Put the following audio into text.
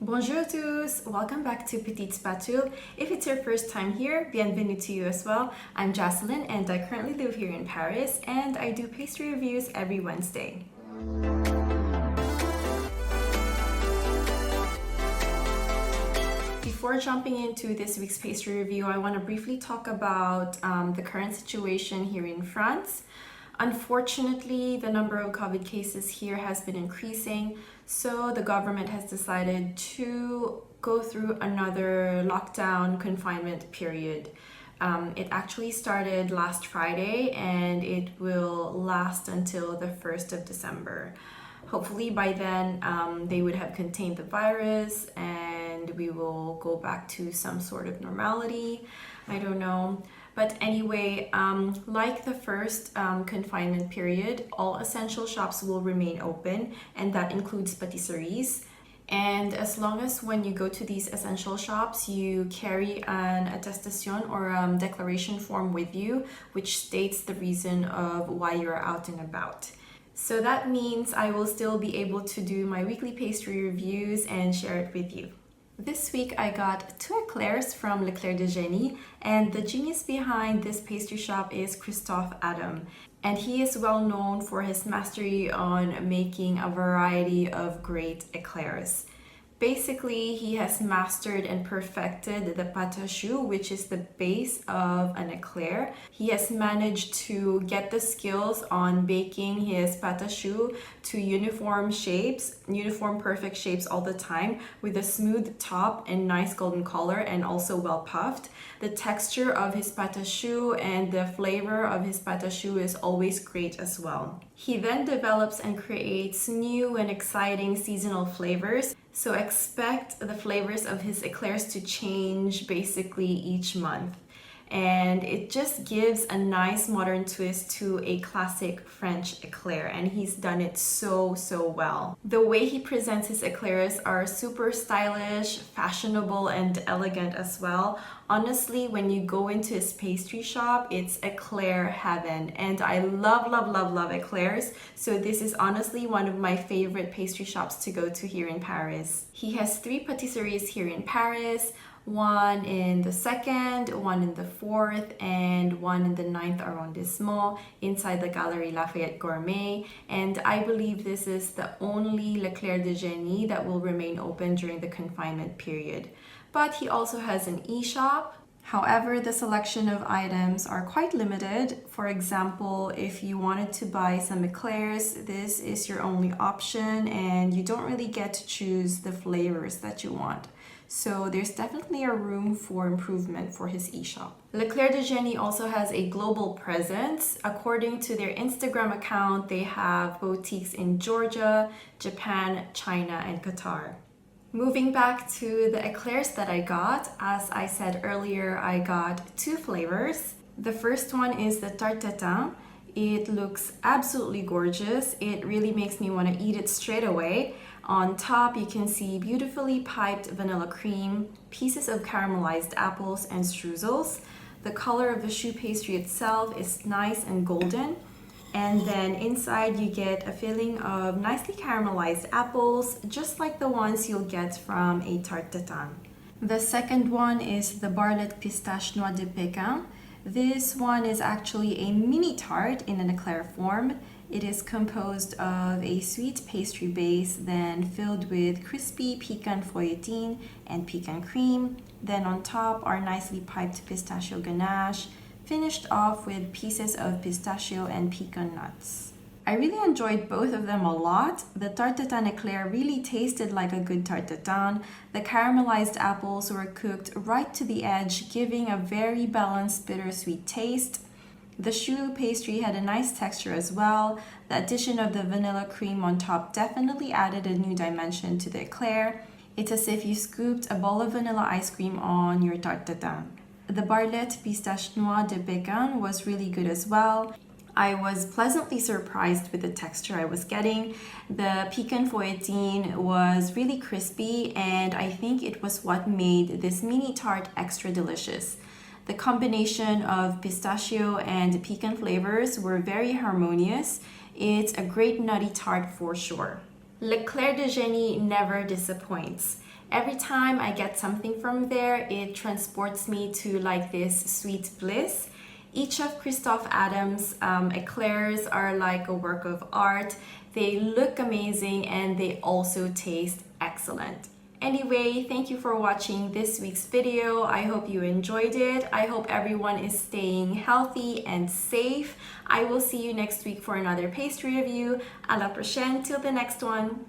Bonjour tous! Welcome back to Petite Spatule. If it's your first time here, bienvenue to you as well. I'm Jocelyn and I currently live here in Paris and I do pastry reviews every Wednesday. Before jumping into this week's pastry review, I want to briefly talk about the current situation here in France. Unfortunately, the number of COVID cases here has been increasing, so the government has decided to go through another lockdown confinement period. It actually started last Friday and it will last until the 1st of December. Hopefully by then they would have contained the virus and we will go back to some sort of normality. I don't know. But anyway, like the first confinement period, all essential shops will remain open, and that includes pâtisseries. And as long as when you go to these essential shops, you carry an attestation or declaration form with you, which states the reason of why you're out and about. So that means I will still be able to do my weekly pastry reviews and share it with you. This week I got 2 eclairs from Éclair de Génie, and the genius behind this pastry shop is Christophe Adam, and he is well known for his mastery on making a variety of great eclairs. Basically, he has mastered and perfected the pâte à choux, which is the base of an eclair. He has managed to get the skills on baking his pâte à choux to uniform shapes, uniform perfect shapes all the time, with a smooth top and nice golden color and also well puffed. The texture of his pâte à choux and the flavor of his pâte à choux is always great as well. He then develops and creates new and exciting seasonal flavors. So expect the flavors of his eclairs to change basically each month. And it just gives a nice modern twist to a classic French eclair, and he's done it so well. The way he presents his eclairs are super stylish, fashionable, and elegant as well. Honestly, when you go into his pastry shop, it's eclair heaven, and I love eclairs, so this is honestly one of my favorite pastry shops to go to here in Paris. He has 3 pâtisseries here in Paris, one in the 2nd, one in the 4th, and one in the 9th arrondissement inside the Galerie Lafayette Gourmet. And I believe this is the only L'Éclair de Génie that will remain open during the confinement period. But he also has an e-shop. However, the selection of items are quite limited. For example, if you wanted to buy some eclairs, this is your only option and you don't really get to choose the flavors that you want. So there's definitely a room for improvement for his e-shop. L'Éclair de Génie also has a global presence. According to their Instagram account, they have boutiques in Georgia, Japan, China, and Qatar. Moving back to the eclairs that I got, as I said earlier, I got 2 flavors. The first one is the Tarte Tatin. It looks absolutely gorgeous. It really makes me want to eat it straight away. On top, you can see beautifully piped vanilla cream, pieces of caramelized apples, and streusels. The color of the choux pastry itself is nice and golden. And then inside you get a filling of nicely caramelized apples, just like the ones you'll get from a Tarte Tatin. The second one is the Barlette Pistache Noix de Pécan. This one is actually a mini tart in an eclair form. It is composed of a sweet pastry base, then filled with crispy pecan feuilletine and pecan cream. Then on top are nicely piped pistachio ganache, finished off with pieces of pistachio and pecan nuts. I really enjoyed both of them a lot. The Tarte Tatin eclair really tasted like a good Tarte Tatin. The caramelized apples were cooked right to the edge, giving a very balanced bittersweet taste. The choux pastry had a nice texture as well. The addition of the vanilla cream on top definitely added a new dimension to the eclair. It's as if you scooped a bowl of vanilla ice cream on your Tarte Tatin. The Barlette Pistache Noix de Pécan was really good as well. I was pleasantly surprised with the texture I was getting. The pecan feuilletine was really crispy, and I think it was what made this mini tart extra delicious. The combination of pistachio and pecan flavors were very harmonious. It's a great nutty tart for sure. L'Éclair de Génie never disappoints. Every time I get something from there, it transports me to like this sweet bliss. Each of Christophe Adam's eclairs are like a work of art. They look amazing and they also taste excellent. Anyway, thank you for watching this week's video. I hope you enjoyed it. I hope everyone is staying healthy and safe. I will see you next week for another pastry review. À la prochaine, till the next one.